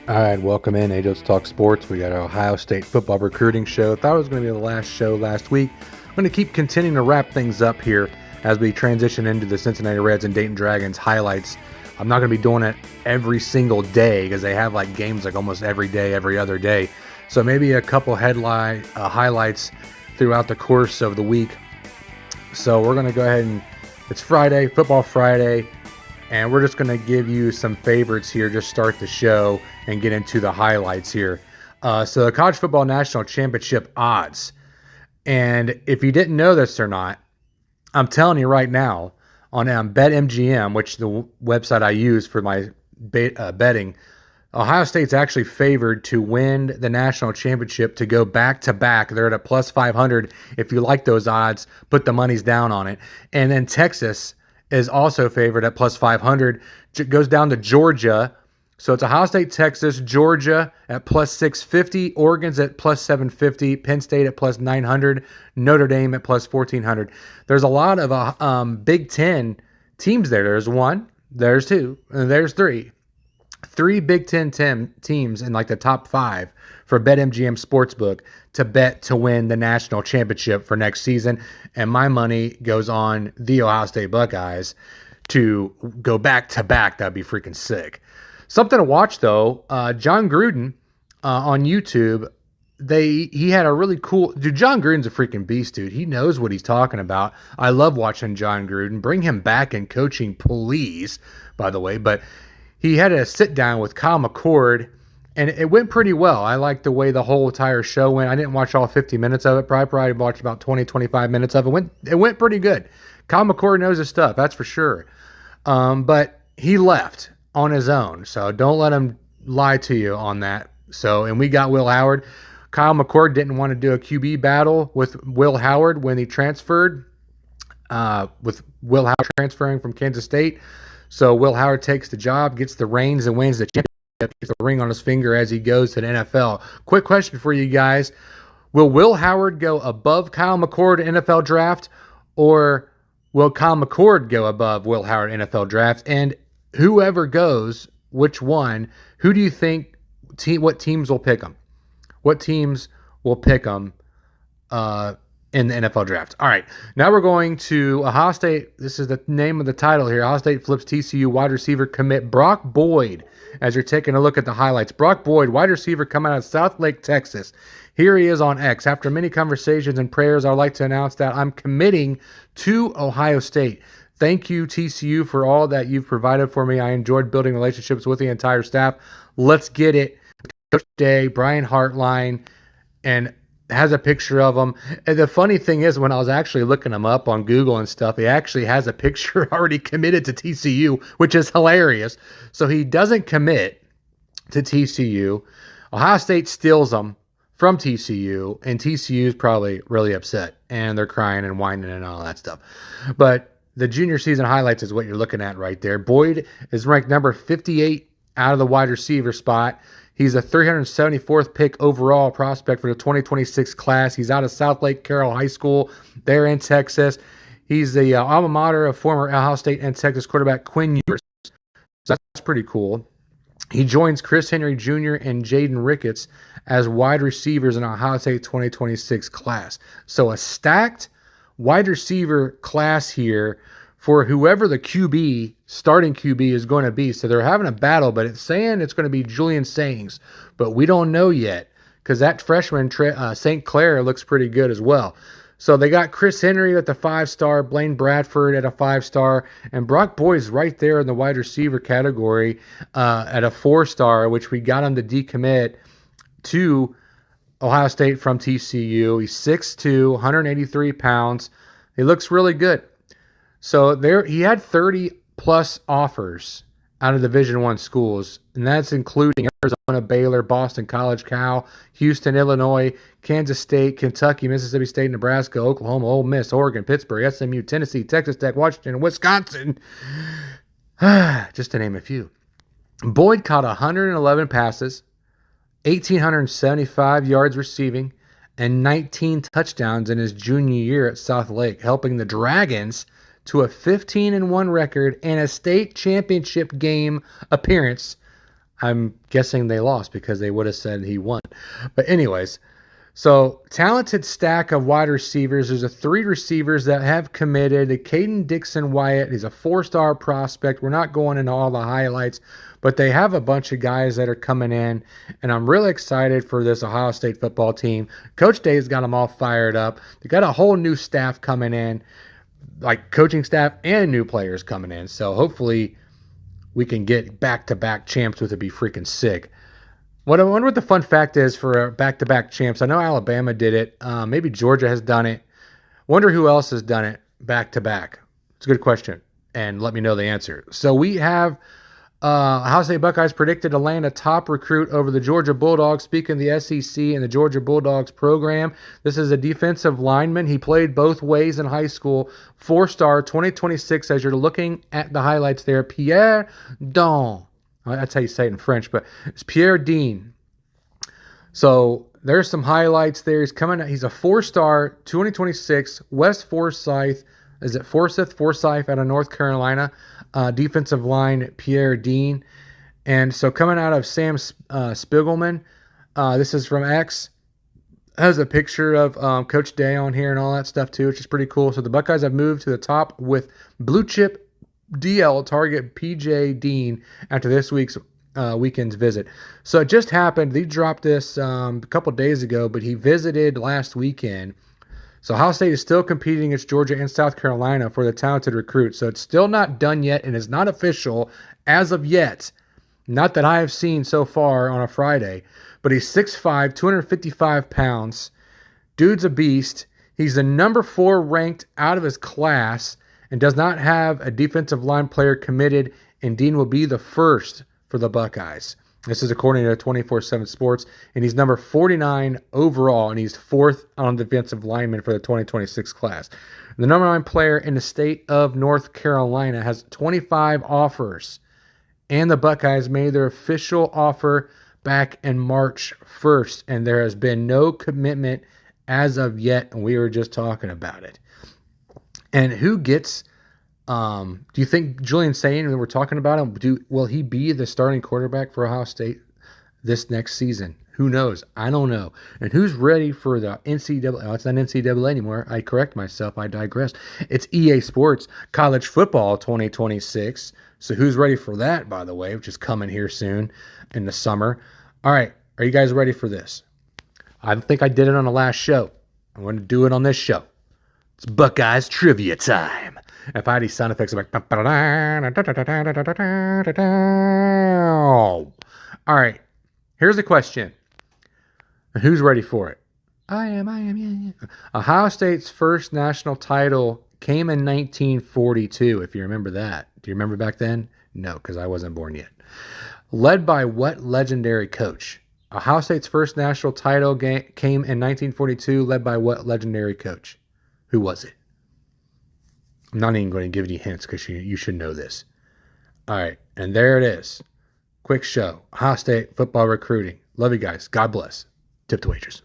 All right, welcome in AJO's Talk Sports. We got our Ohio State football recruiting show. Thought it was going to be the last show last week. I'm going to keep continuing to wrap things up here as we transition into the Cincinnati Reds and Dayton Dragons highlights. I'm not going to be doing it every single day because they have like games like almost every day, every other day. So maybe a couple headline highlights throughout the course of the week. So we're going to go ahead and it's Friday, Football Friday. And we're just going to give you some favorites here, just start the show and get into the highlights here. So the College Football National Championship odds. And if you didn't know this or not, I'm telling you right now on BetMGM, which is the website I use for my betting, Ohio State's actually favored to win the national championship to go back-to-back. They're at a plus 500. If you like those odds, put the monies down on it. And then Texas is also favored at plus 500. It goes down to Georgia. So it's Ohio State, Texas, Georgia at plus 650, Oregon's at plus 750, Penn State at plus 900, Notre Dame at plus 1400. There's a lot of Big Ten teams there. There's one, there's two, and there's three. Three Big Ten teams in like the top five for BetMGM Sportsbook to bet to win the national championship for next season. And my money goes on the Ohio State Buckeyes to go back to back. That'd be freaking sick. Something to watch though, John Gruden on YouTube, he had a really cool dude. John Gruden's a freaking beast, dude. He knows what he's talking about. I love watching John Gruden. Bring him back in coaching, please, by the way. But he had a sit down with Kyle McCord, and it went pretty well. I liked the way the whole entire show went. I didn't watch all 50 minutes of it. Probably watched about 20, 25 minutes of it. It went pretty good. Kyle McCord knows his stuff, that's for sure. But he left on his own, so don't let him lie to you on that. So, and we got Will Howard. Kyle McCord didn't want to do a QB battle with Will Howard when he transferred, with Will Howard transferring from Kansas State. So Will Howard takes the job, gets the reins, and wins the championship. Gets the ring on his finger as he goes to the NFL. Quick question for you guys. Will Will Howard go above Kyle McCord NFL draft, or will Kyle McCord go above Will Howard NFL draft? And whoever goes, which one, who do you think, what teams will pick them? What teams will pick them in the NFL draft? All right, now we're going to Ohio State. This is the name of the title here. Ohio State flips TCU wide receiver commit Brock Boyd as you're taking a look at the highlights. Brock Boyd, wide receiver coming out of South Lake, Texas. Here he is on X. After many conversations and prayers, I'd like to announce that I'm committing to Ohio State. Thank you, TCU, for all that you've provided for me. I enjoyed building relationships with the entire staff. Let's get it. Coach Day, Brian Hartline, and has a picture of him. And the funny thing is, when I was actually looking him up on Google and stuff, he actually has a picture already committed to TCU, which is hilarious. So he doesn't commit to TCU. Ohio State steals him from TCU, and TCU is probably really upset, and they're crying and whining and all that stuff. But the junior season highlights is what you're looking at right there. Boyd is ranked number 58 out of the wide receiver spot. He's a 374th pick overall prospect for the 2026 class. He's out of South Lake Carroll High School there in Texas. He's the alma mater of former Ohio State and Texas quarterback Quinn Ewers. So that's pretty cool. He joins Chris Henry Jr. and Jaden Ricketts as wide receivers in Ohio State 2026 class. So a stacked wide receiver class here for whoever the QB, starting QB is going to be. So they're having a battle, but it's saying it's going to be Julian Sayings, but we don't know yet because that freshman, St. Clair, looks pretty good as well. So they got Chris Henry at the 5-star, Blaine Bradford at a 5-star, and Brock Boyd's right there in the wide receiver category at a 4-star, which we got him to decommit to Ohio State from TCU. He's 6'2", 183 pounds. He looks really good. So there, he had 30-plus offers out of Division I schools, and that's including Arizona, Baylor, Boston College, Cal, Houston, Illinois, Kansas State, Kentucky, Mississippi State, Nebraska, Oklahoma, Ole Miss, Oregon, Pittsburgh, SMU, Tennessee, Texas Tech, Washington, and Wisconsin, just to name a few. Boyd caught 111 passes, 1,875 yards receiving, and 19 touchdowns in his junior year at South Lake, helping the Dragons to a 15-1 record and a state championship game appearance. I'm guessing they lost because they would have said he won. But anyways, so talented stack of wide receivers. There's 3 receivers that have committed. Caden Dixon-Wyatt, he's a 4-star prospect. We're not going into all the highlights, but they have a bunch of guys that are coming in, and I'm really excited for this Ohio State football team. Coach Dave's got them all fired up. They got a whole new staff coming in, like coaching staff and new players coming in. So hopefully we can get back-to-back champs, which would be freaking sick. I wonder what the fun fact is for back-to-back champs. I know Alabama did it. Maybe Georgia has done it. Wonder who else has done it back-to-back. It's a good question, and let me know the answer. So we have Ohio State Buckeyes predicted to land a top recruit over the Georgia Bulldogs. Speaking of the SEC and the Georgia Bulldogs program, this is a defensive lineman. He played both ways in high school. 4-star, 2026, as you're looking at the highlights there. Pierre Don. That's how you say it in French, but it's Pierre Dean. So there's some highlights there. He's coming. He's a 4-star, 2026, West Forsyth. Is it Forsyth out of North Carolina? Defensive line, Pierre Dean. And so coming out of Sam Spiegelman, this is from X. Has a picture of Coach Day on here and all that stuff too, which is pretty cool. So the Buckeyes have moved to the top with blue chip DL target PJ Dean after this week's weekend's visit. So it just happened. He dropped this a couple days ago, but he visited last weekend. So Ohio State is still competing against Georgia and South Carolina for the talented recruit. So it's still not done yet and is not official as of yet. Not that I have seen so far on a Friday. But he's 6'5", 255 pounds. Dude's a beast. He's the number 4 ranked out of his class and does not have a defensive line player committed, and Dean will be the first for the Buckeyes. This is according to 24/7 Sports, and he's number 49 overall, and he's 4th on defensive lineman for the 2026 class. The number 9 player in the state of North Carolina has 25 offers, and the Buckeyes made their official offer back in March 1st, and there has been no commitment as of yet, and we were just talking about it. And who gets, do you think Julian Sayin, when we're talking about him, will he be the starting quarterback for Ohio State this next season? Who knows? I don't know. And who's ready for the NCAA? Oh, it's not NCAA anymore. I correct myself. I digress. It's EA Sports College Football 2026. So who's ready for that, by the way, which is coming here soon in the summer. All right. Are you guys ready for this? I think I did it on the last show. I'm going to do it on this show. It's Buckeyes trivia time. If I had these sound effects, I'm like... All right. Here's the question. Who's ready for it? I am, yeah. Ohio State's first national title came in 1942, if you remember that. Do you remember back then? No, because I wasn't born yet. Led by what legendary coach? Ohio State's first national title came in 1942, led by what legendary coach? Who was it? I'm not even going to give any hints because you should know this. All right, and there it is. Quick show. Ohio State football recruiting. Love you guys. God bless. Tip the waitress.